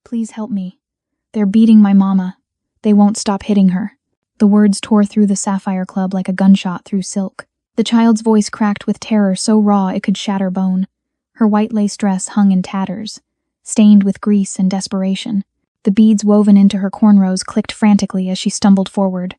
Please help me. They're beating my mama. They won't stop hitting her." The words tore through the Sapphire Club like a gunshot through silk. The child's voice cracked with terror so raw it could shatter bone. Her white lace dress hung in tatters, stained with grease and desperation. The beads woven into her cornrows clicked frantically as she stumbled forward,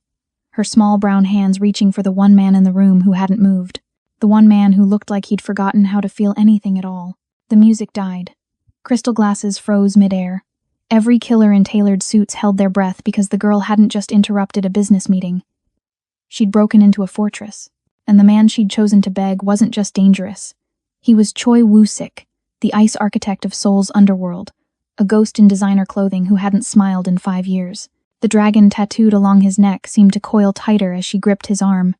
her small brown hands reaching for the one man in the room who hadn't moved, the one man who looked like he'd forgotten how to feel anything at all. The music died. Crystal glasses froze midair. Every killer in tailored suits held their breath because the girl hadn't just interrupted a business meeting. She'd broken into a fortress, and the man she'd chosen to beg wasn't just dangerous. He was Choi Woo-sik, the ice architect of Seoul's underworld, a ghost in designer clothing who hadn't smiled in 5 years. The dragon tattooed along his neck seemed to coil tighter as she gripped his arm,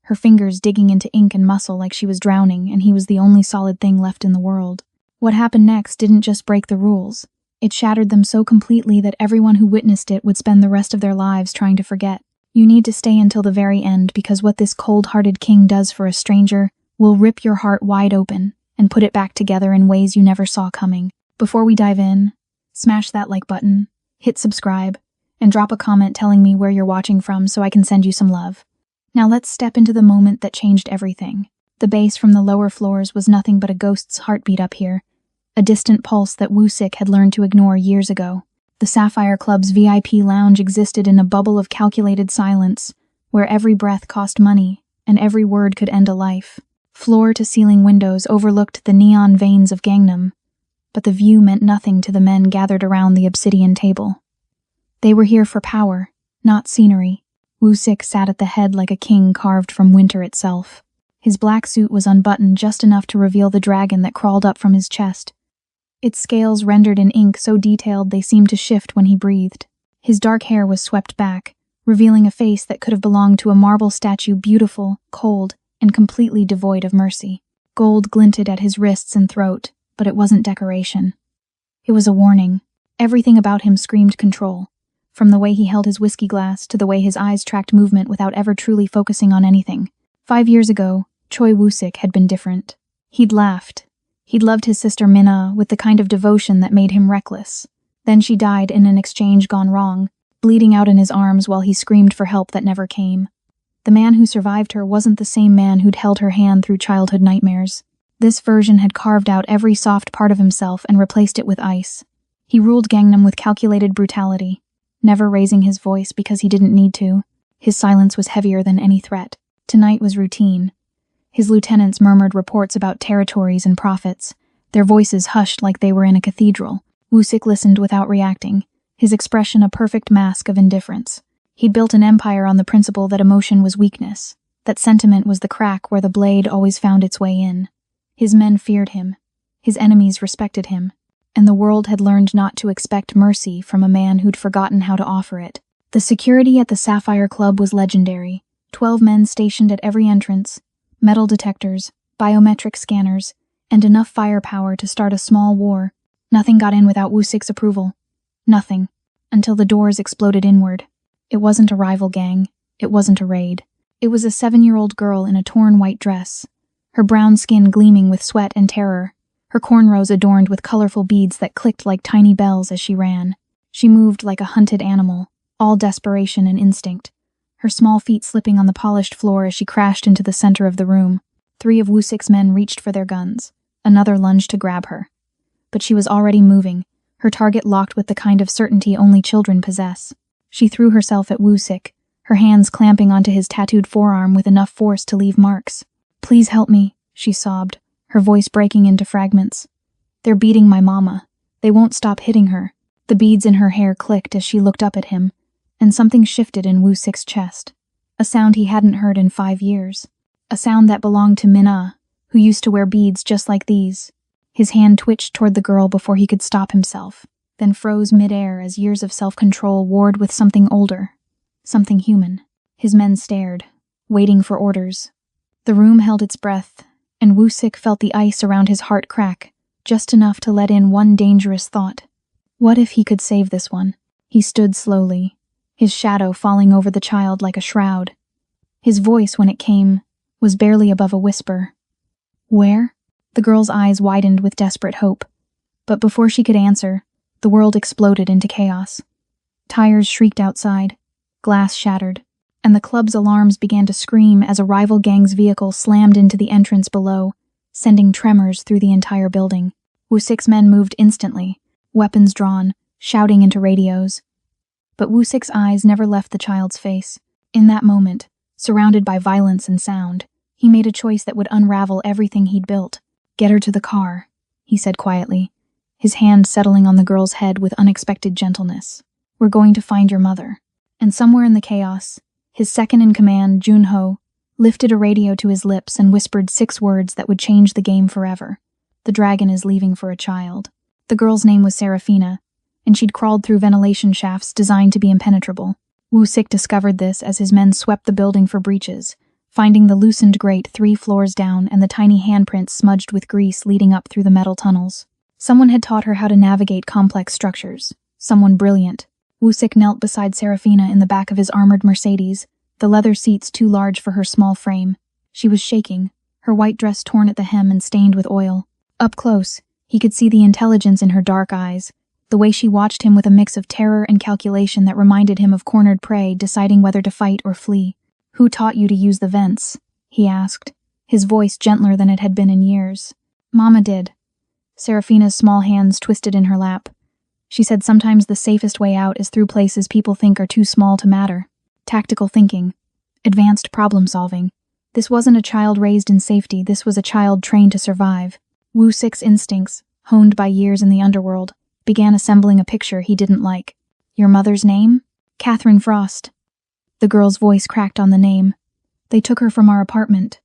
her fingers digging into ink and muscle like she was drowning, and he was the only solid thing left in the world. What happened next didn't just break the rules. It shattered them so completely that everyone who witnessed it would spend the rest of their lives trying to forget. You need to stay until the very end, because what this cold-hearted king does for a stranger will rip your heart wide open and put it back together in ways you never saw coming. Before we dive in, smash that like button, hit subscribe, and drop a comment telling me where you're watching from so I can send you some love. Now let's step into the moment that changed everything. The bass from the lower floors was nothing but a ghost's heartbeat up here, a distant pulse that Woo-sik had learned to ignore years ago. The Sapphire Club's VIP lounge existed in a bubble of calculated silence, where every breath cost money and every word could end a life. Floor-to-ceiling windows overlooked the neon veins of Gangnam, but the view meant nothing to the men gathered around the obsidian table. They were here for power, not scenery. Woo-sik sat at the head like a king carved from winter itself. His black suit was unbuttoned just enough to reveal the dragon that crawled up from his chest, its scales rendered in ink so detailed they seemed to shift when he breathed. His dark hair was swept back, revealing a face that could have belonged to a marble statue, beautiful, cold, and completely devoid of mercy. Gold glinted at his wrists and throat, but it wasn't decoration. It was a warning. Everything about him screamed control, from the way he held his whiskey glass to the way his eyes tracked movement without ever truly focusing on anything. 5 years ago, Choi Woo-sik had been different. He'd laughed. He'd loved his sister Minna with the kind of devotion that made him reckless. Then she died in an exchange gone wrong, bleeding out in his arms while he screamed for help that never came. The man who survived her wasn't the same man who'd held her hand through childhood nightmares. This version had carved out every soft part of himself and replaced it with ice. He ruled Gangnam with calculated brutality, never raising his voice because he didn't need to. His silence was heavier than any threat. Tonight was routine. His lieutenants murmured reports about territories and profits, their voices hushed like they were in a cathedral. Woo-sik listened without reacting, his expression a perfect mask of indifference. He'd built an empire on the principle that emotion was weakness, that sentiment was the crack where the blade always found its way in. His men feared him, his enemies respected him, and the world had learned not to expect mercy from a man who'd forgotten how to offer it. The security at the Sapphire Club was legendary. 12 men stationed at every entrance, metal detectors, biometric scanners, and enough firepower to start a small war. Nothing got in without Woo-sik's approval. Nothing, until the doors exploded inward. It wasn't a rival gang. It wasn't a raid. It was a 7-year-old girl in a torn white dress, her brown skin gleaming with sweat and terror, her cornrows adorned with colorful beads that clicked like tiny bells as she ran. She moved like a hunted animal, all desperation and instinct, her small feet slipping on the polished floor as she crashed into the center of the room. 3 of Woo-sik's men reached for their guns. Another lunged to grab her. But she was already moving, her target locked with the kind of certainty only children possess. She threw herself at Woo-sik, her hands clamping onto his tattooed forearm with enough force to leave marks. "Please help me," she sobbed, her voice breaking into fragments. "They're beating my mama. They won't stop hitting her." The beads in her hair clicked as she looked up at him, and something shifted in Woo-sik's chest. A sound he hadn't heard in 5 years. A sound that belonged to Minna, who used to wear beads just like these. His hand twitched toward the girl before he could stop himself, then froze midair as years of self-control warred with something older, something human. His men stared, waiting for orders. The room held its breath, and Woo-sik felt the ice around his heart crack, just enough to let in one dangerous thought. What if he could save this one? He stood slowly, his shadow falling over the child like a shroud. His voice, when it came, was barely above a whisper. "Where?" The girl's eyes widened with desperate hope. But before she could answer, The world exploded into chaos. Tires shrieked outside, glass shattered, and the club's alarms began to scream as a rival gang's vehicle slammed into the entrance below, sending tremors through the entire building. Woo-Sik's men moved instantly, weapons drawn, shouting into radios. But Woo-Sik's eyes never left the child's face. In that moment, surrounded by violence and sound, he made a choice that would unravel everything he'd built. "Get her to the car," he said quietly, his hand settling on the girl's head with unexpected gentleness. "We're going to find your mother." And somewhere in the chaos, his second-in-command, Junho, lifted a radio to his lips and whispered 6 words that would change the game forever. "The dragon is leaving for a child." The girl's name was Serafina, and she'd crawled through ventilation shafts designed to be impenetrable. Woo-Sik discovered this as his men swept the building for breaches, finding the loosened grate 3 floors down and the tiny handprints smudged with grease leading up through the metal tunnels. Someone had taught her how to navigate complex structures. Someone brilliant. Woo-Sik knelt beside Serafina in the back of his armored Mercedes, the leather seats too large for her small frame. She was shaking, her white dress torn at the hem and stained with oil. Up close, he could see the intelligence in her dark eyes, the way she watched him with a mix of terror and calculation that reminded him of cornered prey deciding whether to fight or flee. "Who taught you to use the vents?" he asked, his voice gentler than it had been in years. "Mama did." Serafina's small hands twisted in her lap. She said sometimes the safest way out is through places people think are too small to matter. Tactical thinking. Advanced problem solving. This wasn't a child raised in safety, this was a child trained to survive. Woo-Sik's instincts, honed by years in the underworld, began assembling a picture he didn't like. "Your mother's name?" "Catherine Frost." The girl's voice cracked on the name. "They took her from our apartment.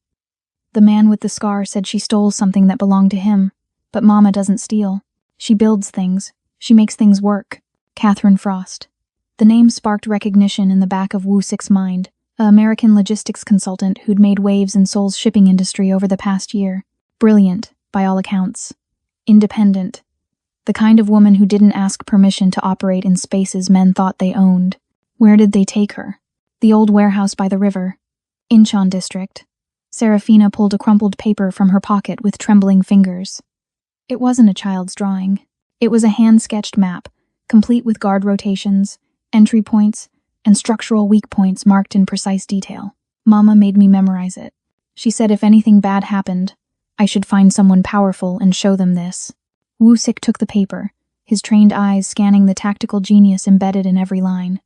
The man with the scar said she stole something that belonged to him, but Mama doesn't steal. She builds things. She makes things work." Catherine Frost. The name sparked recognition in the back of Woo-Sik's mind, an American logistics consultant who'd made waves in Seoul's shipping industry over the past year. Brilliant, by all accounts. Independent. The kind of woman who didn't ask permission to operate in spaces men thought they owned. Where did they take her? The old warehouse by the river. Incheon district. Serafina pulled a crumpled paper from her pocket with trembling fingers. It wasn't a child's drawing. It was a hand-sketched map, complete with guard rotations, entry points, and structural weak points marked in precise detail. Mama made me memorize it. She said if anything bad happened, I should find someone powerful and show them this. Woo-Sik took the paper, his trained eyes scanning the tactical genius embedded in every line.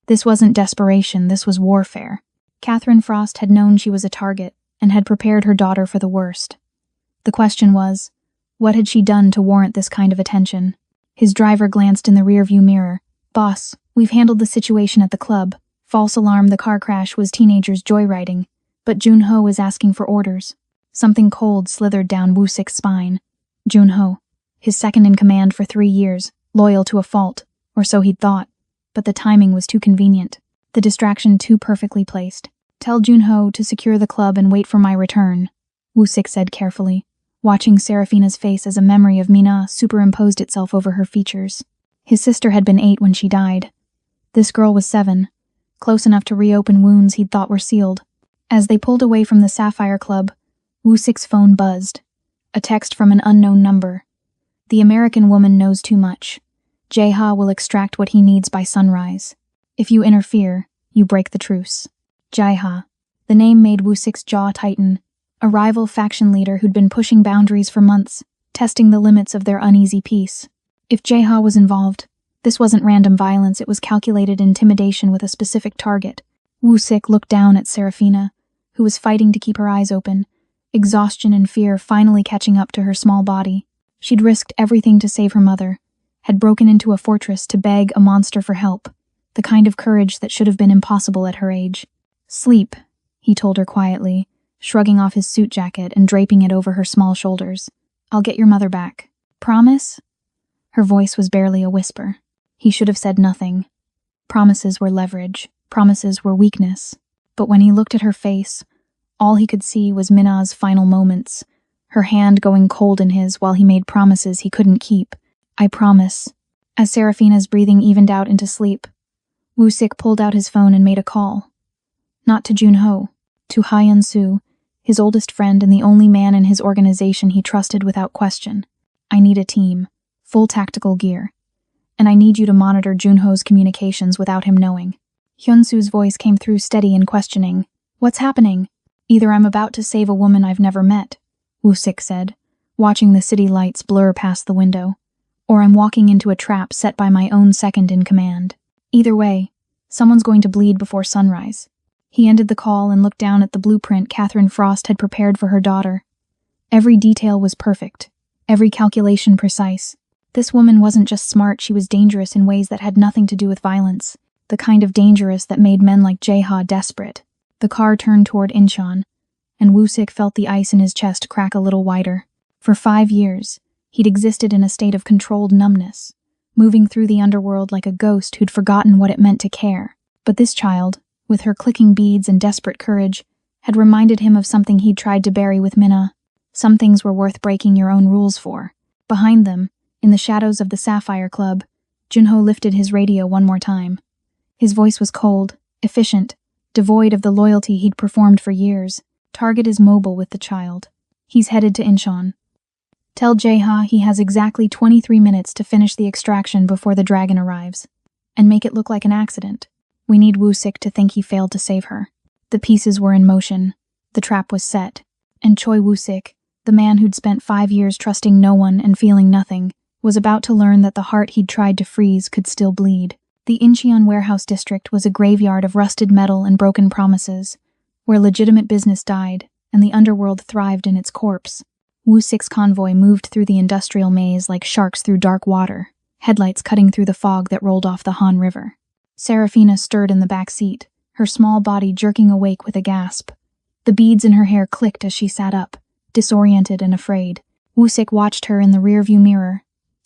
This wasn't desperation, this was warfare. Catherine Frost had known she was a target and had prepared her daughter for the worst. The question was, what had she done to warrant this kind of attention? His driver glanced in the rearview mirror. "Boss, we've handled the situation at the club. False alarm, the car crash was teenagers joyriding, but Junho is asking for orders." Something cold slithered down Woo-Sik's spine. Junho, his second-in-command for 3 years, loyal to a fault, or so he'd thought, but the timing was too convenient, the distraction too perfectly placed. "Tell Junho to secure the club and wait for my return," Woo-Sik said carefully, watching Serafina's face as a memory of Mina superimposed itself over her features. His sister had been 8 when she died. This girl was 7, close enough to reopen wounds he'd thought were sealed. As they pulled away from the Sapphire Club, Woo-Sik's phone buzzed. A text from an unknown number. "The American woman knows too much. Jae-ha will extract what he needs by sunrise. If you interfere, you break the truce." Jae-ha. The name made Woo-Sik's jaw tighten. A rival faction leader who'd been pushing boundaries for months, testing the limits of their uneasy peace. If Jae-ha was involved, this wasn't random violence, it was calculated intimidation with a specific target. Woo-Sik looked down at Serafina, who was fighting to keep her eyes open, exhaustion and fear finally catching up to her small body. She'd risked everything to save her mother, had broken into a fortress to beg a monster for help, the kind of courage that should have been impossible at her age. "Sleep," he told her quietly, shrugging off his suit jacket and draping it over her small shoulders. "I'll get your mother back. Promise?" Her voice was barely a whisper. He should have said nothing. Promises were leverage. Promises were weakness. But when he looked at her face, all he could see was Minna's final moments, her hand going cold in his while he made promises he couldn't keep. "I promise." As Serafina's breathing evened out into sleep, Woo-Sik pulled out his phone and made a call. Not to Junho, to Hyun-soo, his oldest friend and the only man in his organization he trusted without question. "I need a team. Full tactical gear. and I need you to monitor Junho's communications without him knowing. Hyunsu's voice came through steady and questioning. What's happening? Either I'm about to save a woman I've never met, Woo-sik said, watching the city lights blur past the window, or I'm walking into a trap set by my own second in command. Either way, someone's going to bleed before sunrise. He ended the call and looked down at the blueprint Catherine Frost had prepared for her daughter. Every detail was perfect, every calculation precise. This woman wasn't just smart, she was dangerous in ways that had nothing to do with violence, the kind of dangerous that made men like Jae-ha desperate. The car turned toward Incheon, and Woo-sik felt the ice in his chest crack a little wider. For 5 years, he'd existed in a state of controlled numbness, moving through the underworld like a ghost who'd forgotten what it meant to care. But this child, with her clicking beads and desperate courage, had reminded him of something he'd tried to bury with Minna. Some things were worth breaking your own rules for. Behind them, in the shadows of the Sapphire Club, Junho lifted his radio one more time. His voice was cold, efficient, devoid of the loyalty he'd performed for years. Target is mobile with the child. He's headed to Incheon. Tell Jae-ha he has exactly 23 minutes to finish the extraction before the dragon arrives. And make it look like an accident. We need Woo-sik to think he failed to save her. The pieces were in motion. The trap was set. And Choi Woo-sik, the man who'd spent 5 years trusting no one and feeling nothing, was about to learn that the heart he'd tried to freeze could still bleed. The Incheon warehouse district was a graveyard of rusted metal and broken promises, where legitimate business died and the underworld thrived in its corpse. Woo-sik's convoy moved through the industrial maze like sharks through dark water, headlights cutting through the fog that rolled off the Han River. Serafina stirred in the back seat, her small body jerking awake with a gasp. The beads in her hair clicked as she sat up, disoriented and afraid. Woo-sik watched her in the rearview mirror,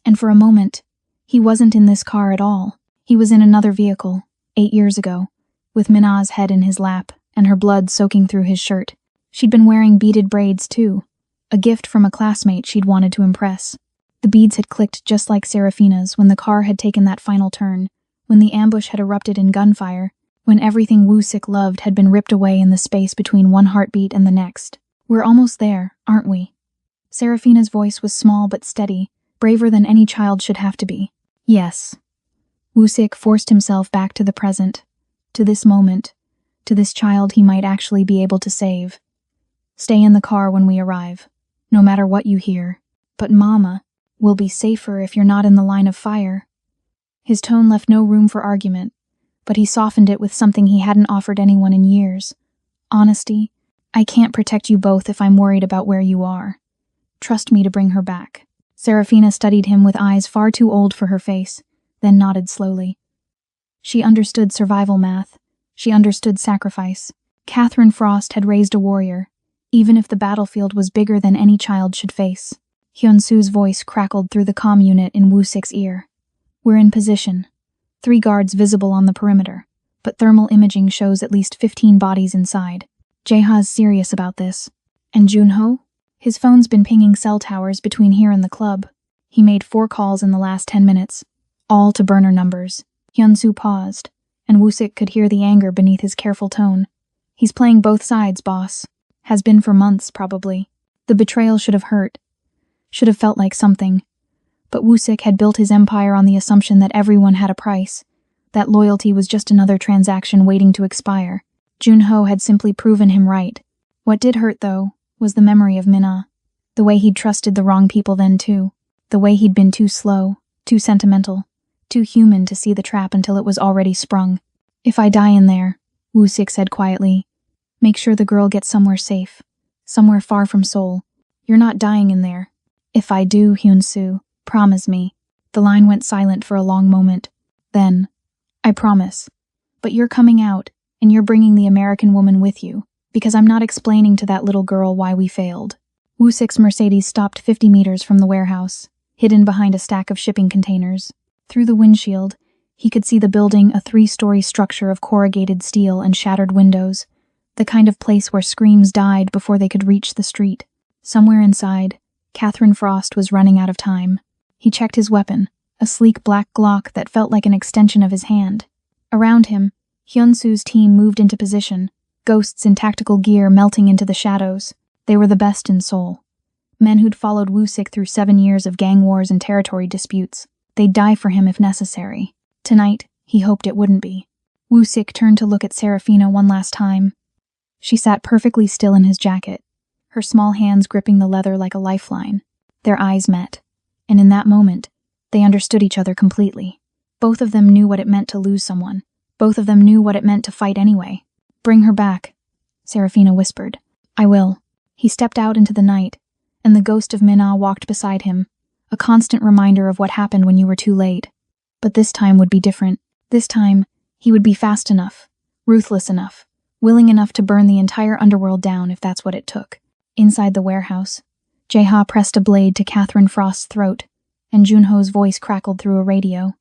and for a moment, he wasn't in this car at all. He was in another vehicle, 8 years ago, with Minna's head in his lap and her blood soaking through his shirt. She'd been wearing beaded braids too, a gift from a classmate she'd wanted to impress. The beads had clicked just like Serafina's when the car had taken that final turn, when the ambush had erupted in gunfire, when everything Woo-sik loved had been ripped away in the space between one heartbeat and the next. We're almost there, aren't we? Serafina's voice was small but steady, braver than any child should have to be. Yes. Woo-sik forced himself back to the present, to this moment, to this child he might actually be able to save. Stay in the car when we arrive, no matter what you hear. But Mama, we'll be safer if you're not in the line of fire. His tone left no room for argument, but he softened it with something he hadn't offered anyone in years. Honesty. I can't protect you both if I'm worried about where you are. Trust me to bring her back. Serafina studied him with eyes far too old for her face, then nodded slowly. She understood survival math. She understood sacrifice. Catherine Frost had raised a warrior, even if the battlefield was bigger than any child should face. Hyunsu's voice crackled through the comm unit in Woo-sik's ear. We're in position. 3 guards visible on the perimeter, but thermal imaging shows at least 15 bodies inside. Jae-ha's serious about this. And Junho? His phone's been pinging cell towers between here and the club. He made 4 calls in the last 10 minutes, all to burner numbers. Hyunsu paused, and Woo-sik could hear the anger beneath his careful tone. He's playing both sides, boss. Has been for months, probably. The betrayal should have hurt. Should have felt like something. But Woo-sik had built his empire on the assumption that everyone had a price. That loyalty was just another transaction waiting to expire. Junho had simply proven him right. What did hurt, though, was the memory of Minna. The way he'd trusted the wrong people then, too. The way he'd been too slow, too sentimental, too human to see the trap until it was already sprung. If I die in there, Woo-sik said quietly, make sure the girl gets somewhere safe, somewhere far from Seoul. You're not dying in there. If I do, Hyunsu, promise me. The line went silent for a long moment. Then, I promise. But you're coming out, and you're bringing the American woman with you, because I'm not explaining to that little girl why we failed. Woo-sik's Mercedes stopped 50 meters from the warehouse, hidden behind a stack of shipping containers. Through the windshield, he could see the building, a 3-story structure of corrugated steel and shattered windows, the kind of place where screams died before they could reach the street. Somewhere inside, Catherine Frost was running out of time. He checked his weapon, a sleek black Glock that felt like an extension of his hand. Around him, Hyunsu's team moved into position, ghosts in tactical gear melting into the shadows. They were the best in Seoul. Men who'd followed Woo-sik through 7 years of gang wars and territory disputes. They'd die for him if necessary. Tonight, he hoped it wouldn't be. Woo-sik turned to look at Serafina one last time. She sat perfectly still in his jacket, her small hands gripping the leather like a lifeline. Their eyes met, and in that moment, they understood each other completely. Both of them knew what it meant to lose someone. Both of them knew what it meant to fight anyway. "Bring her back," Serafina whispered. "I will." He stepped out into the night, and the ghost of Minna walked beside him, a constant reminder of what happened when you were too late. But this time would be different. This time, he would be fast enough, ruthless enough, willing enough to burn the entire underworld down if that's what it took. Inside the warehouse, Jae-ha pressed a blade to Catherine Frost's throat, and Junho's voice crackled through a radio.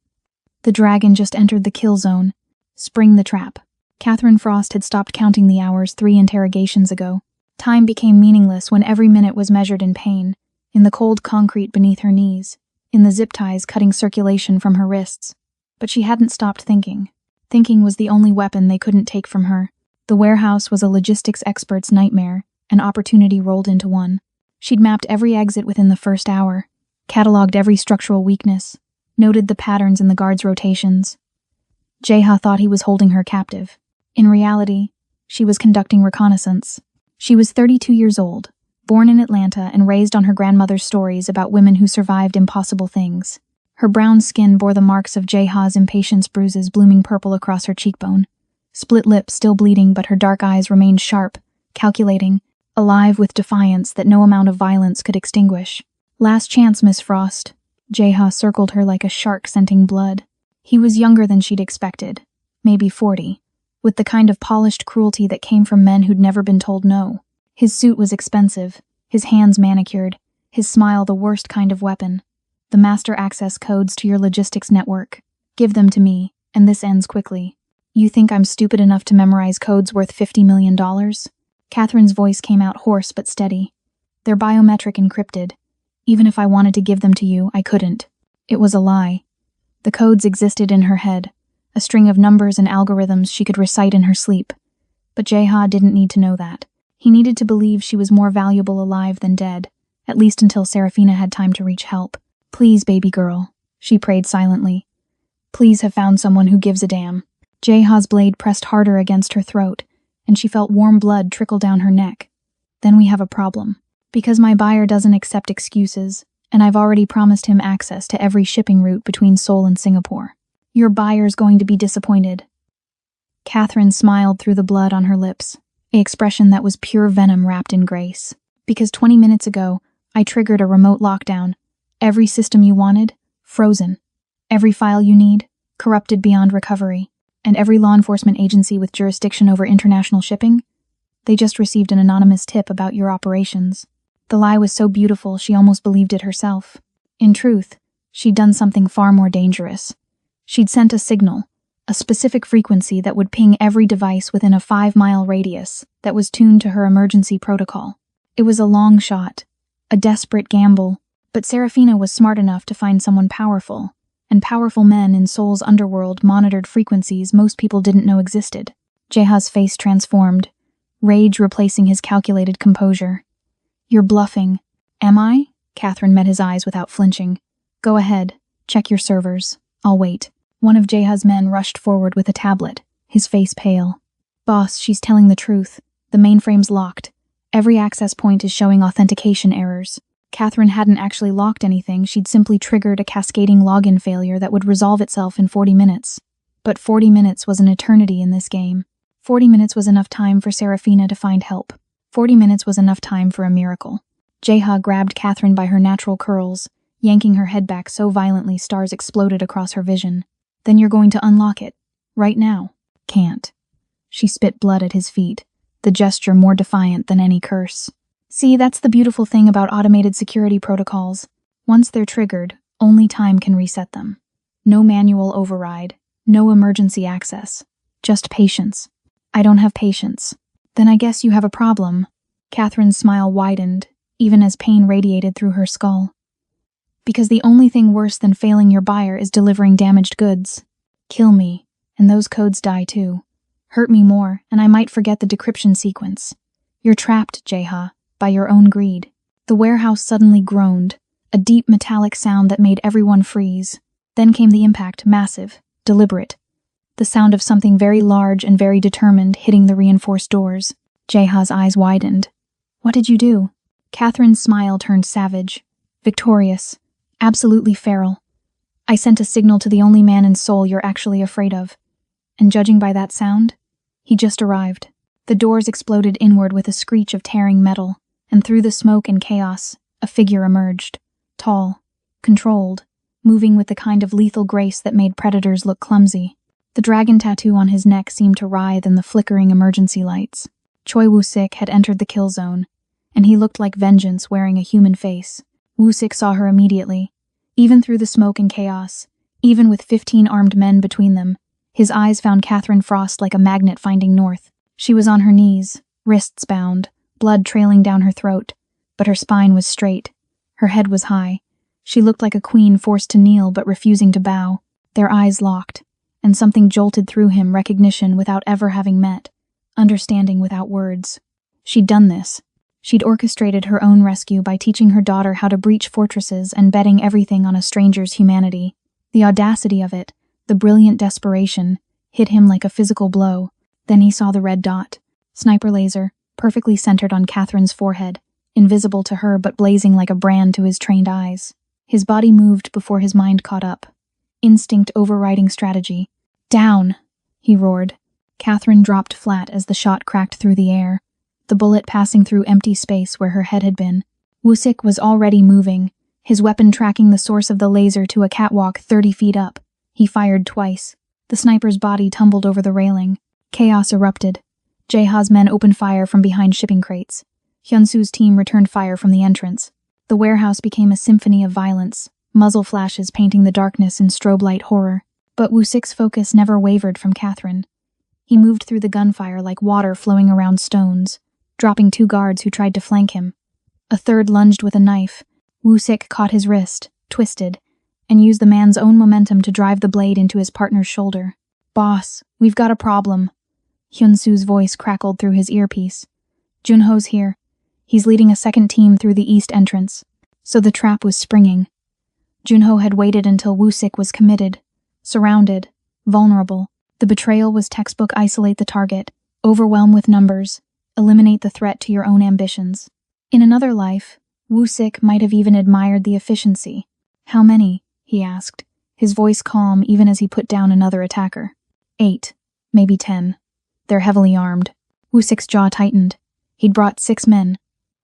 The dragon just entered the kill zone. Spring the trap. Catherine Frost had stopped counting the hours 3 interrogations ago. Time became meaningless when every minute was measured in pain, in the cold concrete beneath her knees, in the zip ties cutting circulation from her wrists. But she hadn't stopped thinking. Thinking was the only weapon they couldn't take from her. The warehouse was a logistics expert's nightmare, and opportunity rolled into one. She'd mapped every exit within the first hour, catalogued every structural weakness, noted the patterns in the guards' rotations. Jae-ha thought he was holding her captive. In reality, she was conducting reconnaissance. She was 32 years old, born in Atlanta and raised on her grandmother's stories about women who survived impossible things. Her brown skin bore the marks of Jae-ha's impatience bruises blooming purple across her cheekbone. Split lips still bleeding, but her dark eyes remained sharp, calculating, alive with defiance that no amount of violence could extinguish. "Last chance, Miss Frost." Jae-ha circled her like a shark scenting blood. He was younger than she'd expected, maybe 40, with the kind of polished cruelty that came from men who'd never been told no. His suit was expensive, his hands manicured, his smile the worst kind of weapon. "The master access codes to your logistics network. Give them to me, and this ends quickly." "You think I'm stupid enough to memorize codes worth $50 million? Catherine's voice came out hoarse but steady. "They're biometric encrypted. Even if I wanted to give them to you, I couldn't." It was a lie. The codes existed in her head, a string of numbers and algorithms she could recite in her sleep. But Jae-ha didn't need to know that. He needed to believe she was more valuable alive than dead, at least until Serafina had time to reach help. "Please, baby girl," she prayed silently. "Please have found someone who gives a damn." Jae-ha's blade pressed harder against her throat, and she felt warm blood trickle down her neck. "Then we have a problem. Because my buyer doesn't accept excuses, and I've already promised him access to every shipping route between Seoul and Singapore. Your buyer's going to be disappointed." Catherine smiled through the blood on her lips, an expression that was pure venom wrapped in grace. "Because 20 minutes ago, I triggered a remote lockdown. Every system you wanted, frozen. Every file you need, corrupted beyond recovery. And every law enforcement agency with jurisdiction over international shipping, they just received an anonymous tip about your operations." The lie was so beautiful she almost believed it herself. In truth, she'd done something far more dangerous. She'd sent a signal, a specific frequency that would ping every device within a 5-mile radius that was tuned to her emergency protocol. It was a long shot, a desperate gamble, but Serafina was smart enough to find someone powerful, and powerful men in Seoul's underworld monitored frequencies most people didn't know existed. Jae-ha's face transformed, rage replacing his calculated composure. "You're bluffing." "Am I?" Catherine met his eyes without flinching. "Go ahead. Check your servers. I'll wait." One of Jae-ha's men rushed forward with a tablet, his face pale. "Boss, she's telling the truth. The mainframe's locked. Every access point is showing authentication errors." Catherine hadn't actually locked anything, she'd simply triggered a cascading login failure that would resolve itself in 40 minutes. But 40 minutes was an eternity in this game. 40 minutes was enough time for Serafina to find help. 40 minutes was enough time for a miracle. Jae-ha grabbed Catherine by her natural curls, yanking her head back so violently stars exploded across her vision. "Then you're going to unlock it. Right now." "Can't." She spit blood at his feet, the gesture more defiant than any curse. "See, that's the beautiful thing about automated security protocols. Once they're triggered, only time can reset them. No manual override, no emergency access. Just patience." "I don't have patience." "Then I guess you have a problem." Catherine's smile widened, even as pain radiated through her skull. "Because the only thing worse than failing your buyer is delivering damaged goods. Kill me, and those codes die too. Hurt me more, and I might forget the decryption sequence. You're trapped, Jae-ha, by your own greed." The warehouse suddenly groaned, a deep metallic sound that made everyone freeze. Then came the impact, massive, deliberate. The sound of something very large and very determined hitting the reinforced doors. Jeha's eyes widened. What did you do? Catherine's smile turned savage. Victorious. Absolutely feral. I sent a signal to the only man in Seoul you're actually afraid of. And judging by that sound, he just arrived. The doors exploded inward with a screech of tearing metal, and through the smoke and chaos, a figure emerged. Tall, controlled, moving with the kind of lethal grace that made predators look clumsy. The dragon tattoo on his neck seemed to writhe in the flickering emergency lights. Choi Woo-sik had entered the kill zone, and he looked like vengeance wearing a human face. Woo-sik saw her immediately. Even through the smoke and chaos, even with 15 armed men between them, his eyes found Catherine Frost like a magnet finding north. She was on her knees, wrists bound, blood trailing down her throat, but her spine was straight. Her head was high. She looked like a queen forced to kneel but refusing to bow. Their eyes locked, and something jolted through him, recognition without ever having met, understanding without words. She'd done this. She'd orchestrated her own rescue by teaching her daughter how to breach fortresses and betting everything on a stranger's humanity. The audacity of it, the brilliant desperation, hit him like a physical blow. Then he saw the red dot. Sniper laser, perfectly centered on Catherine's forehead, invisible to her but blazing like a brand to his trained eyes. His body moved before his mind caught up. Instinct overriding strategy. Down! He roared. Catherine dropped flat as the shot cracked through the air, the bullet passing through empty space where her head had been. Woo-sik was already moving, his weapon tracking the source of the laser to a catwalk 30 feet up. He fired twice. The sniper's body tumbled over the railing. Chaos erupted. Jeha's men opened fire from behind shipping crates. Hyunsu's team returned fire from the entrance. The warehouse became a symphony of violence, muzzle flashes painting the darkness in strobe light horror. But Woo-sik's focus never wavered from Catherine. He moved through the gunfire like water flowing around stones, dropping 2 guards who tried to flank him. A third lunged with a knife. Woo-sik caught his wrist, twisted, and used the man's own momentum to drive the blade into his partner's shoulder. Boss, we've got a problem. Hyunsu's voice crackled through his earpiece. Junho's here. He's leading a second team through the east entrance. So the trap was springing. Junho had waited until Woo-sik was committed, surrounded, vulnerable. The betrayal was textbook isolate the target, overwhelm with numbers, eliminate the threat to your own ambitions. In another life, Woo-sik might have even admired the efficiency. How many? He asked, his voice calm even as he put down another attacker. 8, maybe 10. They're heavily armed. Woo-sik's jaw tightened. He'd brought 6 men.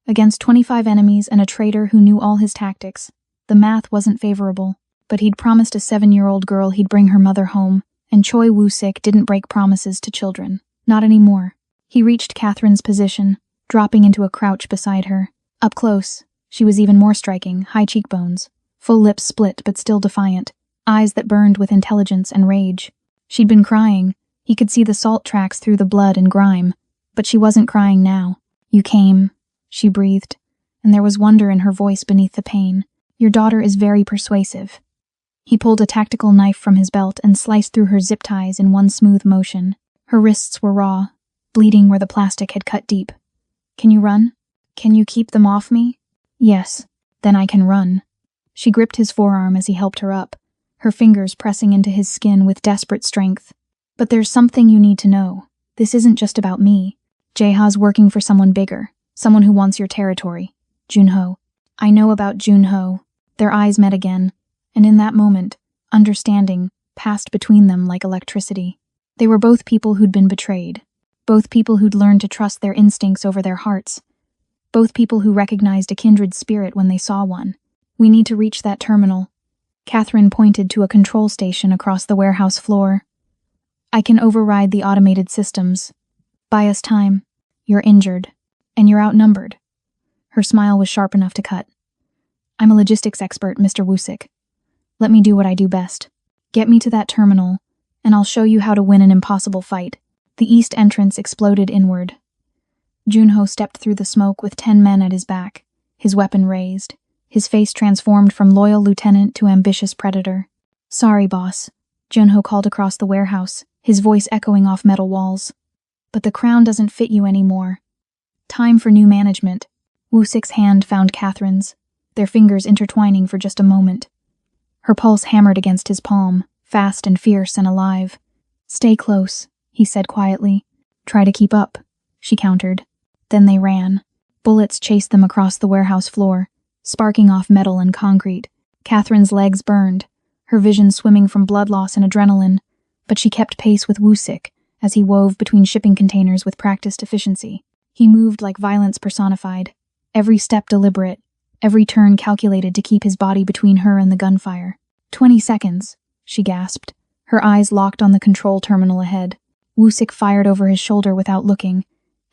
Against 25 enemies and a traitor who knew all his tactics. The math wasn't favorable, but he'd promised a 7-year-old girl he'd bring her mother home, and Choi Woo-sik didn't break promises to children. Not anymore. He reached Catherine's position, dropping into a crouch beside her. Up close, she was even more striking, high cheekbones, full lips split but still defiant, eyes that burned with intelligence and rage. She'd been crying. He could see the salt tracks through the blood and grime, but she wasn't crying now. You came, she breathed, and there was wonder in her voice beneath the pain. Your daughter is very persuasive. He pulled a tactical knife from his belt and sliced through her zip ties in one smooth motion. Her wrists were raw, bleeding where the plastic had cut deep. Can you run? Can you keep them off me? Yes, then I can run. She gripped his forearm as he helped her up, her fingers pressing into his skin with desperate strength. But there's something you need to know. This isn't just about me. Jeha's working for someone bigger, someone who wants your territory. Junho. I know about Junho. Their eyes met again, and in that moment, understanding passed between them like electricity. They were both people who'd been betrayed, both people who'd learned to trust their instincts over their hearts, both people who recognized a kindred spirit when they saw one. We need to reach that terminal. Catherine pointed to a control station across the warehouse floor. I can override the automated systems. Buy us time. You're injured, and you're outnumbered. Her smile was sharp enough to cut. I'm a logistics expert, Mr. Woo-sik. Let me do what I do best. Get me to that terminal, and I'll show you how to win an impossible fight. The east entrance exploded inward. Junho stepped through the smoke with 10 men at his back, his weapon raised, his face transformed from loyal lieutenant to ambitious predator. Sorry, boss, Junho called across the warehouse, his voice echoing off metal walls. But the crown doesn't fit you anymore. Time for new management. Woo-sik's hand found Catherine's, their fingers intertwining for just a moment. Her pulse hammered against his palm, fast and fierce and alive. "Stay close," he said quietly. "Try to keep up," she countered. Then they ran. Bullets chased them across the warehouse floor, sparking off metal and concrete. Catherine's legs burned, her vision swimming from blood loss and adrenaline, but she kept pace with Wusik as he wove between shipping containers with practiced efficiency. He moved like violence personified, every step deliberate, every turn calculated to keep his body between her and the gunfire. 20 seconds, she gasped, her eyes locked on the control terminal ahead. Wusik fired over his shoulder without looking,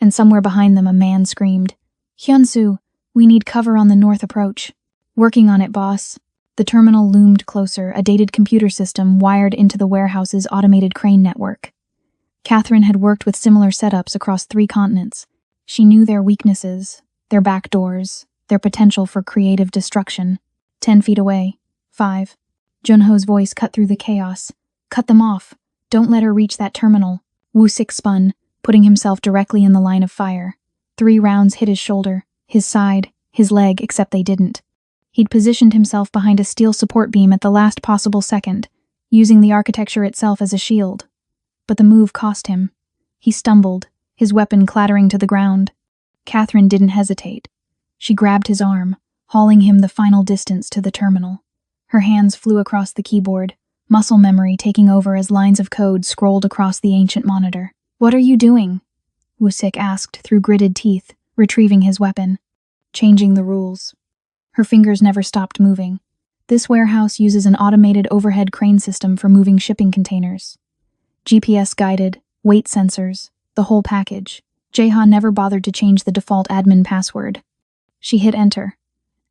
and somewhere behind them a man screamed, "Hyunsu, we need cover on the north approach." "Working on it, boss." The terminal loomed closer, a dated computer system wired into the warehouse's automated crane network. Catherine had worked with similar setups across 3 continents. She knew their weaknesses, their back doors, their potential for creative destruction. 10 feet away. 5. Junho's voice cut through the chaos. "Cut them off. Don't let her reach that terminal." Wusik spun, putting himself directly in the line of fire. 3 rounds hit his shoulder, his side, his leg, except they didn't. He'd positioned himself behind a steel support beam at the last possible second, using the architecture itself as a shield. But the move cost him. He stumbled, his weapon clattering to the ground. Catherine didn't hesitate. She grabbed his arm, hauling him the final distance to the terminal. Her hands flew across the keyboard, muscle memory taking over as lines of code scrolled across the ancient monitor. "What are you doing?" Wusik asked through gritted teeth, retrieving his weapon. "Changing the rules." Her fingers never stopped moving. This warehouse uses an automated overhead crane system for moving shipping containers. GPS-guided, weight sensors, the whole package. Jaha never bothered to change the default admin password. She hit enter,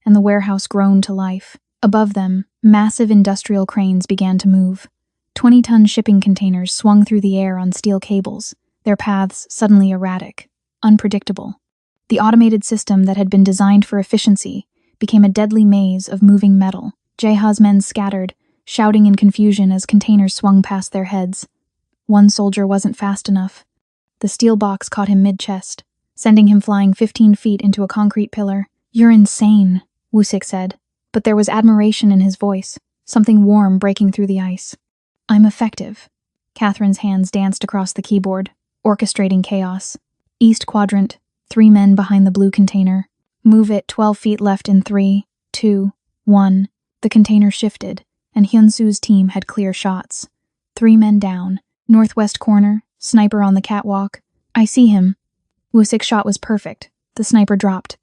and the warehouse groaned to life. Above them, massive industrial cranes began to move. 20-ton shipping containers swung through the air on steel cables, their paths suddenly erratic, unpredictable. The automated system that had been designed for efficiency became a deadly maze of moving metal. Jaha's men scattered, shouting in confusion as containers swung past their heads. One soldier wasn't fast enough. The steel box caught him mid-chest, sending him flying 15 feet into a concrete pillar. "You're insane," Wusik said, but there was admiration in his voice, something warm breaking through the ice. "I'm effective." Catherine's hands danced across the keyboard, orchestrating chaos. East quadrant, 3 men behind the blue container. "Move it 12 feet left in 3, 2, 1. The container shifted, and Hyunsu's team had clear shots. 3 men down. Northwest corner, sniper on the catwalk. "I see him." Wusik's shot was perfect. The sniper dropped.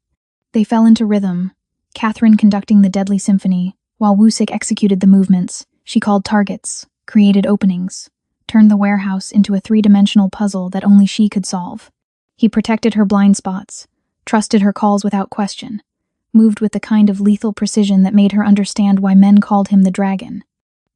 They fell into rhythm, Catherine conducting the deadly symphony, while Wusik executed the movements. She called targets, created openings, turned the warehouse into a 3-dimensional puzzle that only she could solve. He protected her blind spots, trusted her calls without question, moved with the kind of lethal precision that made her understand why men called him the Dragon.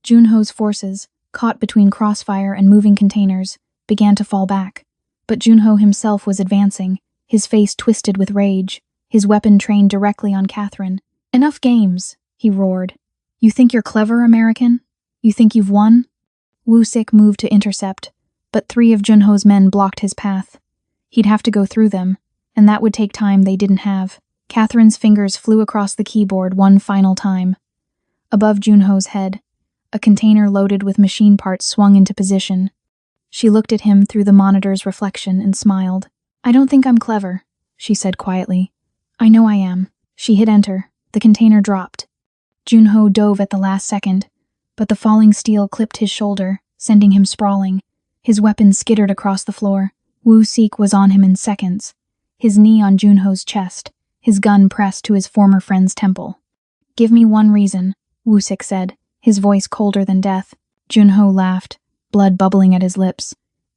Junho's forces, caught between crossfire and moving containers, began to fall back. But Junho himself was advancing, his face twisted with rage, his weapon trained directly on Catherine. "Enough games," he roared. "You think you're clever, American? You think you've won?" Wusik moved to intercept, but 3 of Junho's men blocked his path. He'd have to go through them, and that would take time they didn't have. Catherine's fingers flew across the keyboard one final time. Above Junho's head, a container loaded with machine parts swung into position. She looked at him through the monitor's reflection and smiled. "I don't think I'm clever," she said quietly. "I know I am." She hit enter. The container dropped. Junho dove at the last second, but the falling steel clipped his shoulder, sending him sprawling. His weapon skittered across the floor. Wusik was on him in seconds, his knee on Junho's chest, his gun pressed to his former friend's temple. "Give me one reason," Wusik said, his voice colder than death. Junho laughed, blood bubbling at his lips.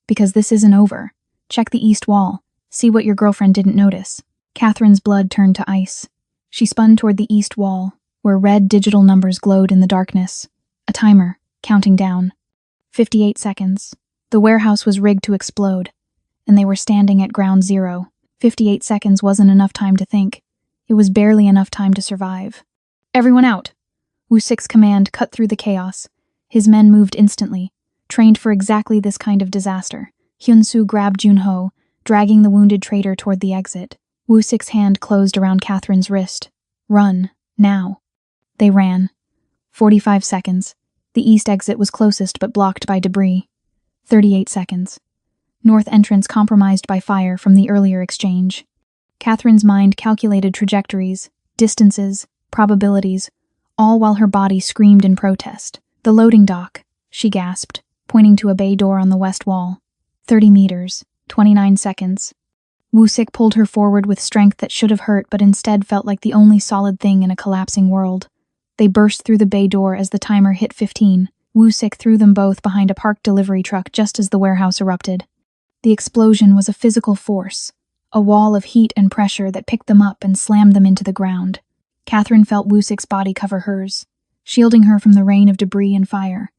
"Because this isn't over. Check the east wall. See what your girlfriend didn't notice." Catherine's blood turned to ice. She spun toward the east wall, where red digital numbers glowed in the darkness. A timer, counting down. 58 seconds. The warehouse was rigged to explode, and they were standing at ground zero. 58 seconds wasn't enough time to think. It was barely enough time to survive. "Everyone out!" Wusik's command cut through the chaos. His men moved instantly, trained for exactly this kind of disaster. Hyunsu grabbed Junho, dragging the wounded traitor toward the exit. Wusik's hand closed around Catherine's wrist. "Run, now." They ran. 45 seconds. The east exit was closest but blocked by debris. 38 seconds. North entrance compromised by fire from the earlier exchange. Catherine's mind calculated trajectories, distances, probabilities, all while her body screamed in protest. The loading dock, she gasped, pointing to a bay door on the west wall. 30 meters, 29 seconds. Woo-sik pulled her forward with strength that should have hurt but instead felt like the only solid thing in a collapsing world. They burst through the bay door as the timer hit 15. Woo-sik threw them both behind a parked delivery truck just as the warehouse erupted. The explosion was a physical force, a wall of heat and pressure that picked them up and slammed them into the ground. Catherine felt Woo-sik's body cover hers, shielding her from the rain of debris and fire.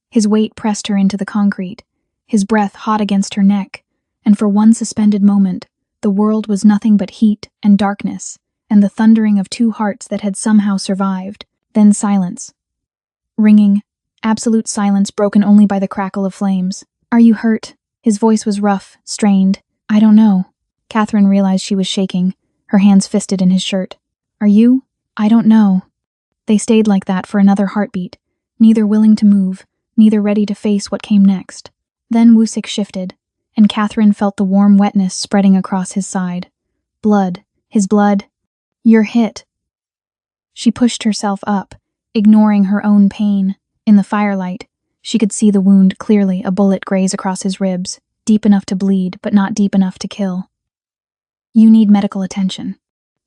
His weight pressed her into the concrete, his breath hot against her neck, and for one suspended moment, the world was nothing but heat and darkness, and the thundering of two hearts that had somehow survived. Then silence. Ringing, absolute silence broken only by the crackle of flames. "Are you hurt?" His voice was rough, strained. "I don't know." Catherine realized she was shaking, her hands fisted in his shirt. "Are you?" "I don't know." They stayed like that for another heartbeat, neither willing to move, neither ready to face what came next. Then Woo-sik shifted, and Catherine felt the warm wetness spreading across his side. Blood. His blood. "You're hit." She pushed herself up, ignoring her own pain. In the firelight, she could see the wound clearly, a bullet graze across his ribs, deep enough to bleed, but not deep enough to kill. "You need medical attention."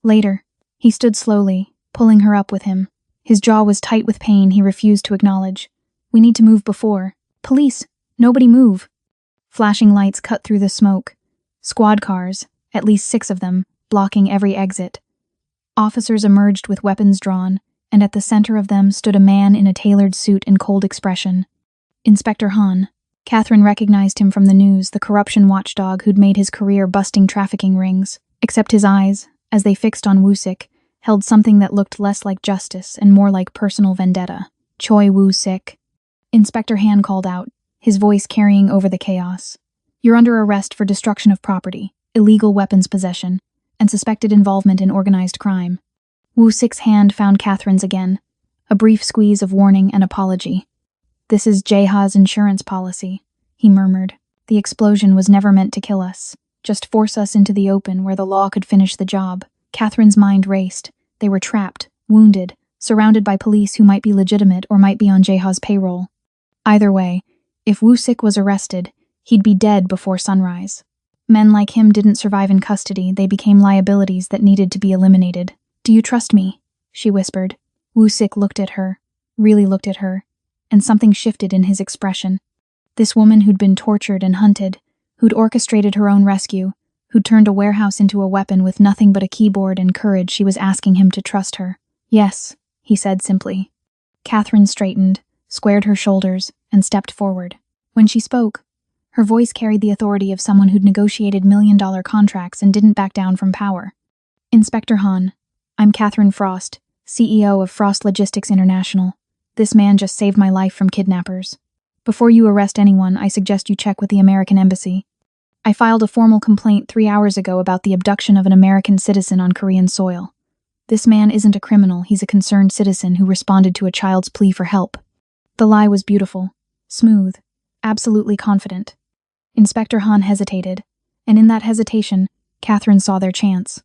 Later, he stood slowly, pulling her up with him. His jaw was tight with pain he refused to acknowledge. "We need to move before." "Police! Nobody move!" Flashing lights cut through the smoke. Squad cars, at least 6 of them, blocking every exit. Officers emerged with weapons drawn, and at the center of them stood a man in a tailored suit and cold expression. Inspector Han. Catherine recognized him from the news, the corruption watchdog who'd made his career busting trafficking rings, except his eyes, as they fixed on Woo-sik, held something that looked less like justice and more like personal vendetta. "Choi Woo-sik." Inspector Han called out, his voice carrying over the chaos. "You're under arrest for destruction of property, illegal weapons possession, and suspected involvement in organized crime." Woo-sik's hand found Catherine's again, a brief squeeze of warning and apology. "This is Jaeha's insurance policy," he murmured. "The explosion was never meant to kill us, just force us into the open where the law could finish the job." Catherine's mind raced. They were trapped, wounded, surrounded by police who might be legitimate or might be on Jaeha's payroll. Either way, if Woo-sik was arrested, he'd be dead before sunrise. Men like him didn't survive in custody, they became liabilities that needed to be eliminated. "Do you trust me?" she whispered. Woo-sik looked at her, really looked at her, and something shifted in his expression. This woman who'd been tortured and hunted, who'd orchestrated her own rescue, who'd turned a warehouse into a weapon with nothing but a keyboard and courage, she was asking him to trust her. "Yes," he said simply. Catherine straightened, squared her shoulders, and stepped forward. When she spoke, her voice carried the authority of someone who'd negotiated million-dollar contracts and didn't back down from power. "Inspector Han, I'm Catherine Frost, CEO of Frost Logistics International. This man just saved my life from kidnappers. Before you arrest anyone, I suggest you check with the American Embassy. I filed a formal complaint 3 hours ago about the abduction of an American citizen on Korean soil. This man isn't a criminal, he's a concerned citizen who responded to a child's plea for help." The lie was beautiful, smooth, absolutely confident. Inspector Han hesitated, and in that hesitation, Catherine saw their chance.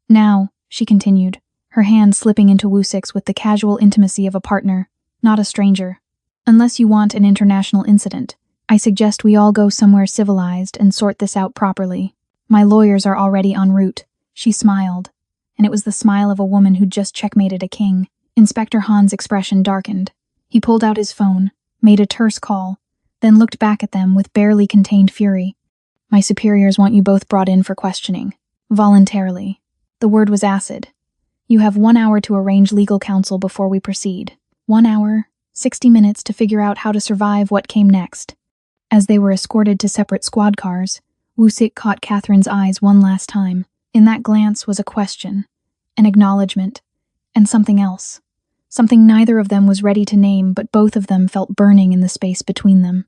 "Now," she continued, her hand slipping into Woo-sik's with the casual intimacy of a partner, not a stranger. "Unless you want an international incident, I suggest we all go somewhere civilized and sort this out properly. My lawyers are already en route." She smiled, and it was the smile of a woman who'd just checkmated a king. Inspector Han's expression darkened. He pulled out his phone, made a terse call, then looked back at them with barely contained fury. "My superiors want you both brought in for questioning. Voluntarily." The word was acid. "You have 1 hour to arrange legal counsel before we proceed. 1 hour, 60 minutes to figure out how to survive what came next." As they were escorted to separate squad cars, Woo-sik caught Catherine's eyes one last time. In that glance was a question, an acknowledgement, and something else. Something neither of them was ready to name, but both of them felt burning in the space between them.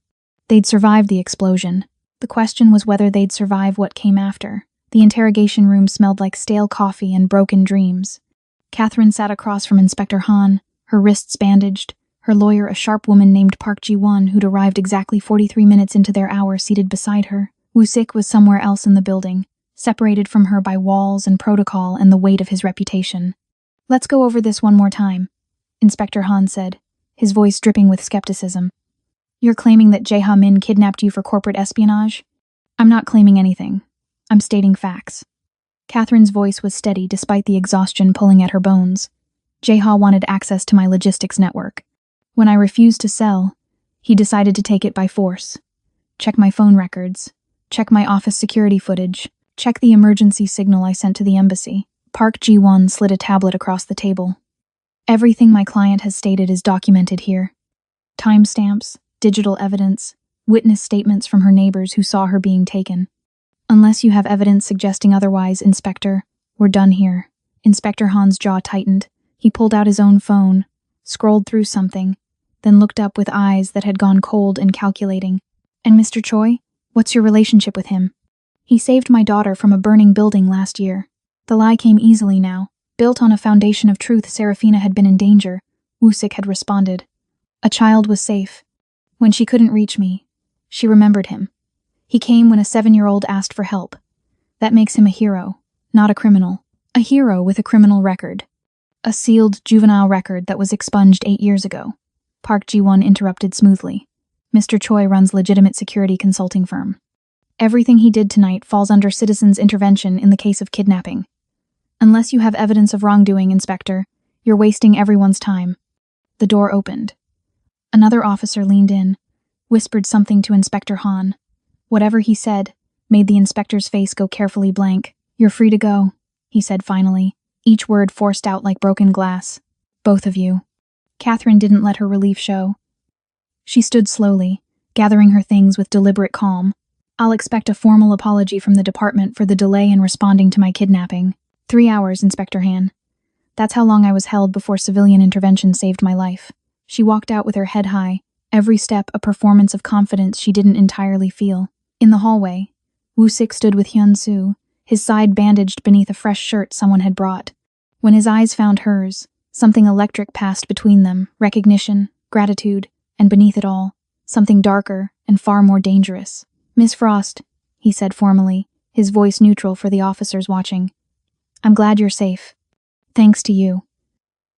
They'd survived the explosion. The question was whether they'd survive what came after. The interrogation room smelled like stale coffee and broken dreams. Catherine sat across from Inspector Han, her wrists bandaged, Her lawyer, a sharp woman named Park Ji-won, who'd arrived exactly 43 minutes into their hour, seated beside her. Woo-sik was somewhere else in the building, separated from her by walls and protocol and the weight of his reputation. "Let's go over this one more time," Inspector Han said, his voice dripping with skepticism. "You're claiming that Jae-ha-min kidnapped you for corporate espionage?" "I'm not claiming anything. I'm stating facts." Catherine's voice was steady despite the exhaustion pulling at her bones. "Jae-ha wanted access to my logistics network. When I refused to sell, he decided to take it by force. Check my phone records. Check my office security footage. Check the emergency signal I sent to the embassy." Park Ji-won slid a tablet across the table. "Everything my client has stated is documented here. Timestamps, digital evidence, witness statements from her neighbors who saw her being taken. Unless you have evidence suggesting otherwise, Inspector, we're done here." Inspector Han's jaw tightened. He pulled out his own phone, scrolled through something, then looked up with eyes that had gone cold and calculating. "And Mr. Choi, what's your relationship with him?" "He saved my daughter from a burning building last year." The lie came easily now. Built on a foundation of truth, Serafina had been in danger. Woo-sik had responded. "A child was safe. When she couldn't reach me, she remembered him. He came when a 7-year-old asked for help. That makes him a hero, not a criminal. A hero with a criminal record. A sealed juvenile record that was expunged 8 years ago." Park Ji-won interrupted smoothly. "Mr. Choi runs legitimate security consulting firm. Everything he did tonight falls under citizens' intervention in the case of kidnapping. Unless you have evidence of wrongdoing, Inspector, you're wasting everyone's time." The door opened. Another officer leaned in, whispered something to Inspector Han. Whatever he said made the inspector's face go carefully blank. "You're free to go," he said finally, each word forced out like broken glass. "Both of you." Catherine didn't let her relief show. She stood slowly, gathering her things with deliberate calm. "I'll expect a formal apology from the department for the delay in responding to my kidnapping. 3 hours, Inspector Han. That's how long I was held before civilian intervention saved my life." She walked out with her head high, every step a performance of confidence she didn't entirely feel. In the hallway, Woo-sik stood with Hyun-soo, his side bandaged beneath a fresh shirt someone had brought. When his eyes found hers, something electric passed between them, recognition, gratitude, and beneath it all, something darker and far more dangerous. "Miss Frost," he said formally, his voice neutral for the officers watching. "I'm glad you're safe. Thanks to you."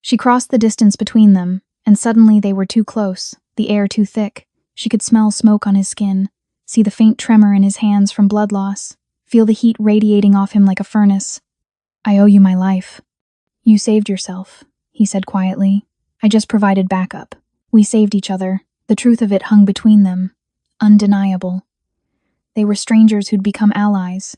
She crossed the distance between them, and suddenly they were too close, the air too thick. She could smell smoke on his skin, see the faint tremor in his hands from blood loss, feel the heat radiating off him like a furnace. "I owe you my life." "You saved yourself," he said quietly. "I just provided backup. We saved each other. The truth of it hung between them. Undeniable. They were strangers who'd become allies.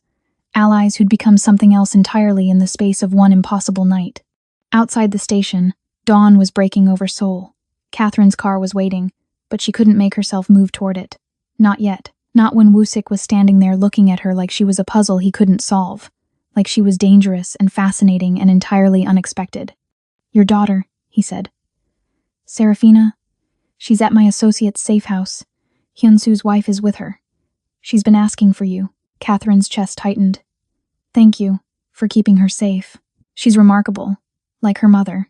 Allies who'd become something else entirely in the space of one impossible night." Outside the station, dawn was breaking over Seoul. Catherine's car was waiting, but she couldn't make herself move toward it. Not yet. Not when Woo-sik was standing there looking at her like she was a puzzle he couldn't solve, like she was dangerous and fascinating and entirely unexpected. "Your daughter," he said. "Serafina? She's at my associate's safe house. Hyun-soo's wife is with her. She's been asking for you." Catherine's chest tightened. "Thank you for keeping her safe. She's remarkable, like her mother."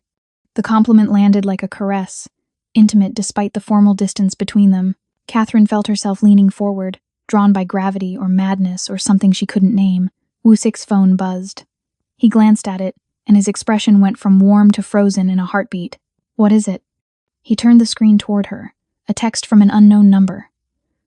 The compliment landed like a caress, intimate despite the formal distance between them. Catherine felt herself leaning forward, drawn by gravity or madness or something she couldn't name. Woo-sik's phone buzzed. He glanced at it, and his expression went from warm to frozen in a heartbeat. "What is it?" He turned the screen toward her, a text from an unknown number.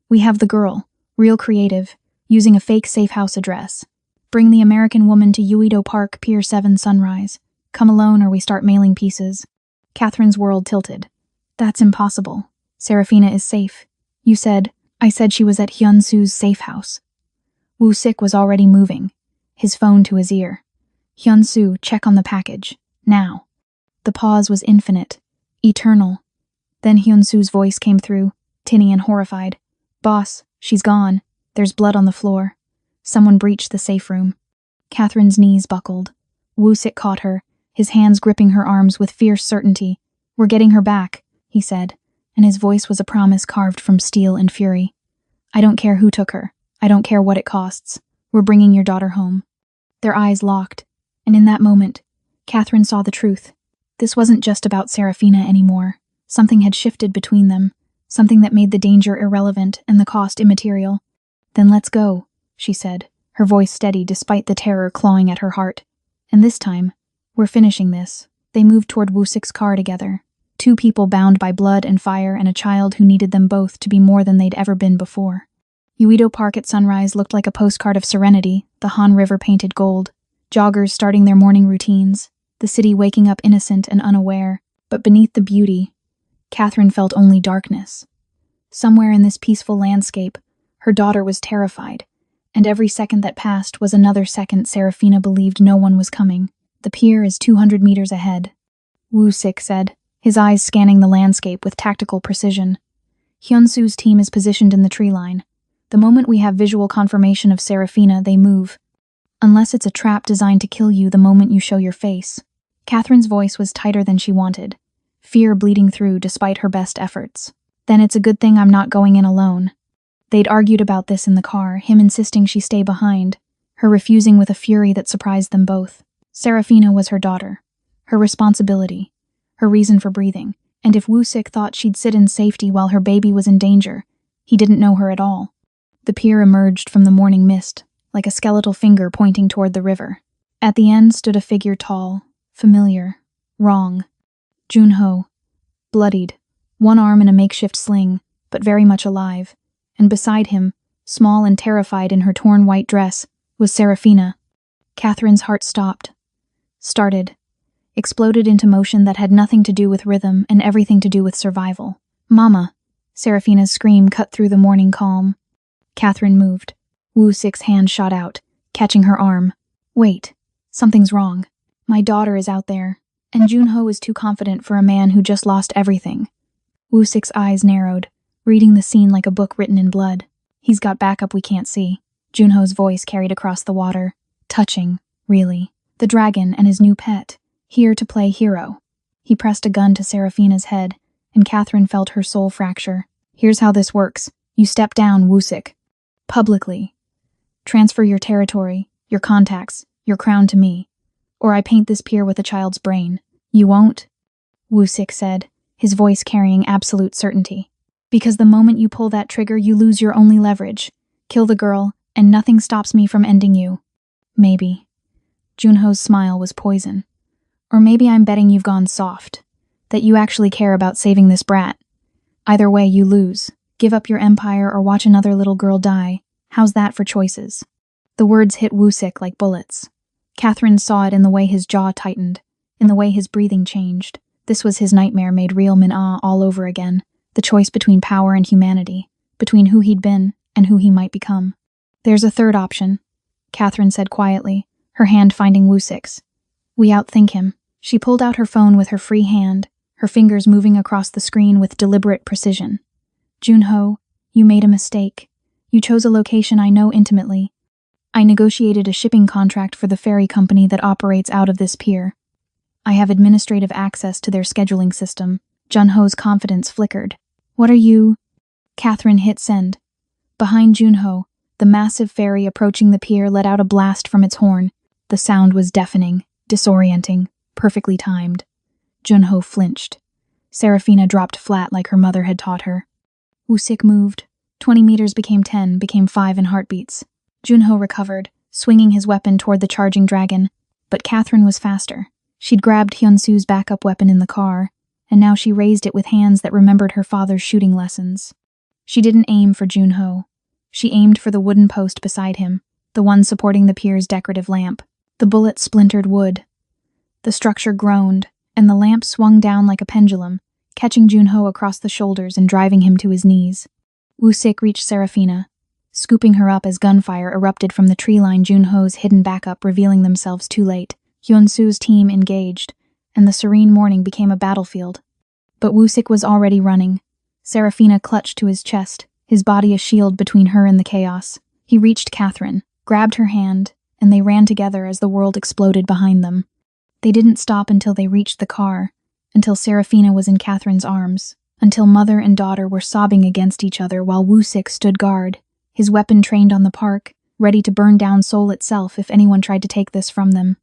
"We have the girl, real creative, using a fake safe house address. Bring the American woman to Uedo Park, Pier 7 Sunrise. Come alone or we start mailing pieces." Catherine's world tilted. "That's impossible. Serafina is safe. You said..." "I said she was at Hyun-soo's safe house." Woo-sik was already moving, his phone to his ear. "Hyun-soo, check on the package. Now." The pause was infinite, eternal. Then Hyun-soo's voice came through, tinny and horrified. "Boss, she's gone. There's blood on the floor. Someone breached the safe room." Catherine's knees buckled. Woo-sik caught her, his hands gripping her arms with fierce certainty. "We're getting her back," he said, and his voice was a promise carved from steel and fury. "I don't care who took her. I don't care what it costs. We're bringing your daughter home." Their eyes locked, and in that moment, Catherine saw the truth. This wasn't just about Serafina anymore. Something had shifted between them, something that made the danger irrelevant and the cost immaterial. "Then let's go," she said, her voice steady despite the terror clawing at her heart. "And this time, we're finishing this." They moved toward Woosik's car together. Two people bound by blood and fire and a child who needed them both to be more than they'd ever been before. Uedo Park at sunrise looked like a postcard of serenity, the Han River painted gold. Joggers starting their morning routines, the city waking up innocent and unaware. But beneath the beauty, Catherine felt only darkness. Somewhere in this peaceful landscape, her daughter was terrified, and every second that passed was another second Serafina believed no one was coming. "The pier is 200 meters ahead," Woosik said, his eyes scanning the landscape with tactical precision. "Hyunsu's team is positioned in the tree line. The moment we have visual confirmation of Serafina, they move. Unless it's a trap designed to kill you the moment you show your face." Catherine's voice was tighter than she wanted, fear bleeding through despite her best efforts. "Then it's a good thing I'm not going in alone." They'd argued about this in the car, him insisting she stay behind, her refusing with a fury that surprised them both. Serafina was her daughter, her responsibility, her reason for breathing, and if Woosik thought she'd sit in safety while her baby was in danger, he didn't know her at all. The pier emerged from the morning mist, like a skeletal finger pointing toward the river. At the end stood a figure tall, familiar, wrong. Junho, bloodied, one arm in a makeshift sling, but very much alive, and beside him, small and terrified in her torn white dress, was Serafina. Catherine's heart stopped. Started. Exploded into motion that had nothing to do with rhythm and everything to do with survival. "Mama!" Serafina's scream cut through the morning calm. Catherine moved. Woosik's hand shot out, catching her arm. "Wait. Something's wrong. My daughter is out there, and Junho is too confident for a man who just lost everything." Woosik's eyes narrowed, reading the scene like a book written in blood. "He's got backup we can't see." Junho's voice carried across the water. Touching, really. The dragon and his new pet, here to play hero. He pressed a gun to Serafina's head, and Catherine felt her soul fracture. "Here's how this works. You step down, Woosik. Publicly. Transfer your territory, your contacts, your crown to me. Or I paint this pier with a child's brain. You won't?" Woosik said, his voice carrying absolute certainty. "Because the moment you pull that trigger, you lose your only leverage. Kill the girl, and nothing stops me from ending you." "Maybe." Junho's smile was poison. "Or maybe I'm betting you've gone soft. That you actually care about saving this brat. Either way, you lose. Give up your empire or watch another little girl die. How's that for choices?" The words hit Woosik like bullets. Catherine saw it in the way his jaw tightened, in the way his breathing changed. This was his nightmare made real Min-Ah all over again. The choice between power and humanity, between who he'd been and who he might become. "There's a third option," Catherine said quietly, her hand finding Woosik's. "We outthink him." She pulled out her phone with her free hand, her fingers moving across the screen with deliberate precision. "Junho, you made a mistake. You chose a location I know intimately. I negotiated a shipping contract for the ferry company that operates out of this pier. I have administrative access to their scheduling system." Junho's confidence flickered. "What are you?" Catherine hit send. Behind Junho, the massive ferry approaching the pier let out a blast from its horn. The sound was deafening, disorienting, perfectly timed. Junho flinched. Serafina dropped flat like her mother had taught her. Woosik moved. 20 meters became 10, became 5 in heartbeats. Junho recovered, swinging his weapon toward the charging dragon, but Catherine was faster. She'd grabbed Hyunsu's backup weapon in the car, and now she raised it with hands that remembered her father's shooting lessons. She didn't aim for Junho. She aimed for the wooden post beside him, the one supporting the pier's decorative lamp. The bullet splintered wood. The structure groaned, and the lamp swung down like a pendulum, catching Junho across the shoulders and driving him to his knees. Woosik reached Serafina, scooping her up as gunfire erupted from the tree line. Junho's hidden backup revealing themselves too late. Hyunsu's team engaged, and the serene morning became a battlefield. But Woosik was already running. Serafina clutched to his chest, his body a shield between her and the chaos. He reached Catherine, grabbed her hand, and they ran together as the world exploded behind them. They didn't stop until they reached the car, until Serafina was in Catherine's arms, until mother and daughter were sobbing against each other while Woosik stood guard, his weapon trained on the park, ready to burn down Seoul itself if anyone tried to take this from them.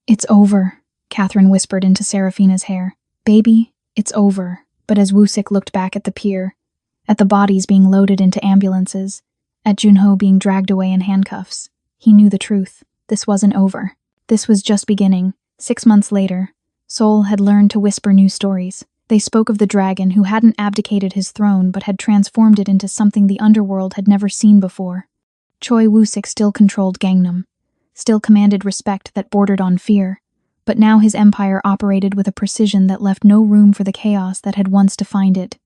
"It's over," Catherine whispered into Serafina's hair. "Baby, it's over, But as Woo-sik looked back at the pier, at the bodies being loaded into ambulances, at Junho being dragged away in handcuffs, he knew the truth. This wasn't over. This was just beginning. 6 months later, Seoul had learned to whisper new stories. They spoke of the dragon who hadn't abdicated his throne but had transformed it into something the underworld had never seen before. Choi Woo-sik still controlled Gangnam, still commanded respect that bordered on fear, but now his empire operated with a precision that left no room for the chaos that had once defined it.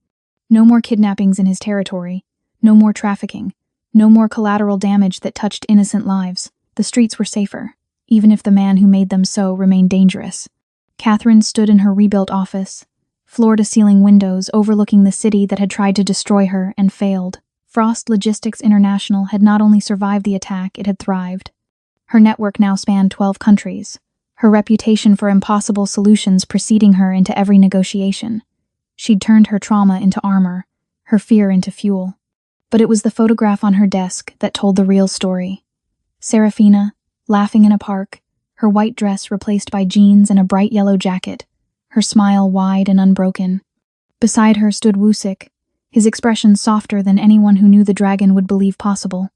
No more kidnappings in his territory, no more trafficking, no more collateral damage that touched innocent lives. The streets were safer, even if the man who made them so remained dangerous. Catherine stood in her rebuilt office, floor-to-ceiling windows overlooking the city that had tried to destroy her and failed. Frost Logistics International had not only survived the attack, it had thrived. Her network now spanned 12 countries, her reputation for impossible solutions preceding her into every negotiation. She'd turned her trauma into armor, her fear into fuel. But it was the photograph on her desk that told the real story. Serafina, laughing in a park, her white dress replaced by jeans and a bright yellow jacket, her smile wide and unbroken. Beside her stood Woo-sik, his expression softer than anyone who knew the dragon would believe possible,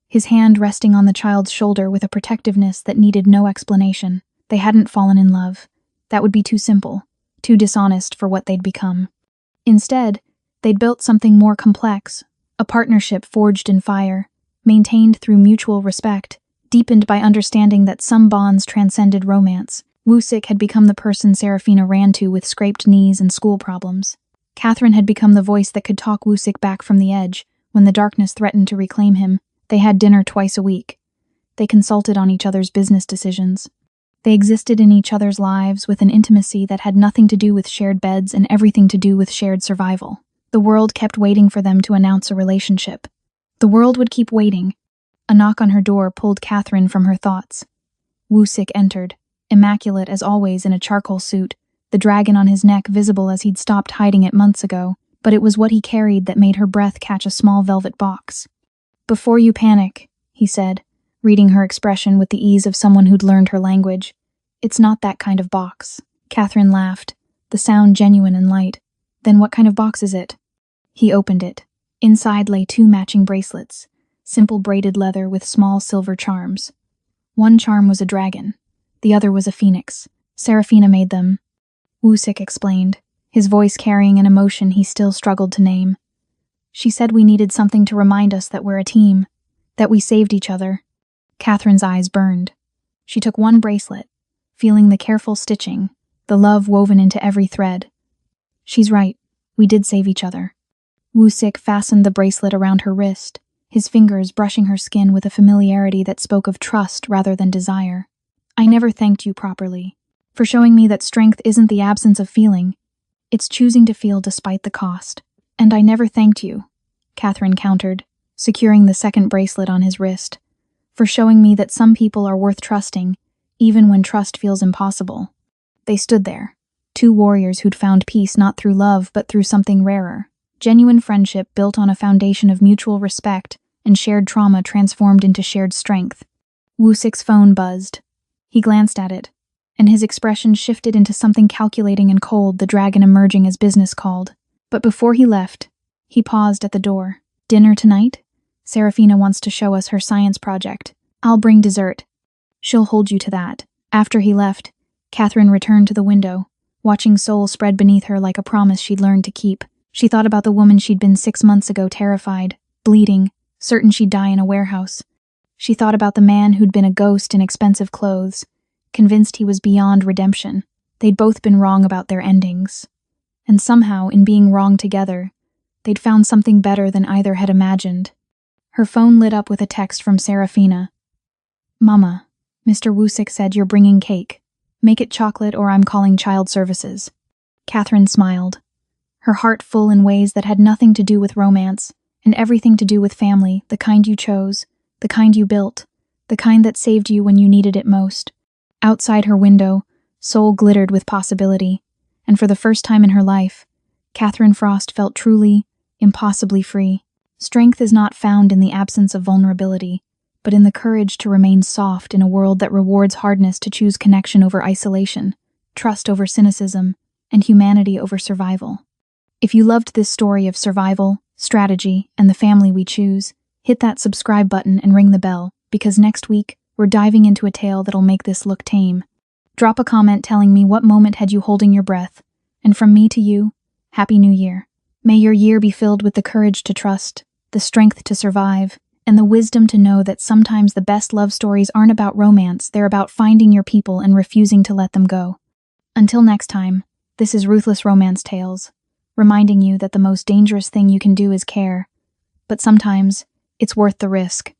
his hand resting on the child's shoulder with a protectiveness that needed no explanation. They hadn't fallen in love. That would be too simple, too dishonest for what they'd become. Instead, they'd built something more complex, a partnership forged in fire, maintained through mutual respect, deepened by understanding that some bonds transcended romance. Woo-sik had become the person Serafina ran to with scraped knees and school problems. Catherine had become the voice that could talk Woo-sik back from the edge when the darkness threatened to reclaim him. They had dinner twice a week. They consulted on each other's business decisions. They existed in each other's lives with an intimacy that had nothing to do with shared beds and everything to do with shared survival. The world kept waiting for them to announce a relationship. The world would keep waiting. A knock on her door pulled Catherine from her thoughts. Woo-sik entered, immaculate as always in a charcoal suit, the dragon on his neck visible as he'd stopped hiding it months ago, but it was what he carried that made her breath catch a small velvet box. "Before you panic," he said, reading her expression with the ease of someone who'd learned her language. "It's not that kind of box." Catherine laughed, the sound genuine and light. "Then what kind of box is it?" He opened it. Inside lay 2 matching bracelets, simple braided leather with small silver charms. One charm was a dragon, the other was a phoenix. Serafina made them. Woo-sik explained, his voice carrying an emotion he still struggled to name. "She said we needed something to remind us that we're a team, that we saved each other." Catherine's eyes burned. She took one bracelet, feeling the careful stitching, the love woven into every thread. "She's right, we did save each other." Woo-sik fastened the bracelet around her wrist, his fingers brushing her skin with a familiarity that spoke of trust rather than desire. "I never thanked you properly, for showing me that strength isn't the absence of feeling, it's choosing to feel despite the cost. And I never thanked you," Catherine countered, securing the second bracelet on his wrist, "for showing me that some people are worth trusting, even when trust feels impossible." They stood there, 2 warriors who'd found peace not through love but through something rarer. Genuine friendship built on a foundation of mutual respect and shared trauma transformed into shared strength. Woo-sik's phone buzzed. He glanced at it, and his expression shifted into something calculating and cold, the dragon emerging as business called. But before he left, he paused at the door. "Dinner tonight? Serafina wants to show us her science project. I'll bring dessert. She'll hold you to that." After he left, Catherine returned to the window, watching Seoul spread beneath her like a promise she'd learned to keep. She thought about the woman she'd been 6 months ago, terrified, bleeding, certain she'd die in a warehouse. She thought about the man who'd been a ghost in expensive clothes, convinced he was beyond redemption. They'd both been wrong about their endings. And somehow, in being wrong together, they'd found something better than either had imagined. Her phone lit up with a text from Serafina. "Mama, Mr. Woo-sik said you're bringing cake. Make it chocolate or I'm calling child services." Catherine smiled, her heart full in ways that had nothing to do with romance and everything to do with family, the kind you chose, the kind you built, the kind that saved you when you needed it most. Outside her window, Seoul glittered with possibility, and for the first time in her life, Catherine Frost felt truly, impossibly free. Strength is not found in the absence of vulnerability, but in the courage to remain soft in a world that rewards hardness, to choose connection over isolation, trust over cynicism, and humanity over survival. If you loved this story of survival, strategy, and the family we choose, hit that subscribe button and ring the bell, because next week, we're diving into a tale that'll make this look tame. Drop a comment telling me what moment had you holding your breath. And from me to you, Happy New Year. May your year be filled with the courage to trust, the strength to survive, and the wisdom to know that sometimes the best love stories aren't about romance, they're about finding your people and refusing to let them go. Until next time, this is Ruthless Romance Tales, reminding you that the most dangerous thing you can do is care. But sometimes, it's worth the risk.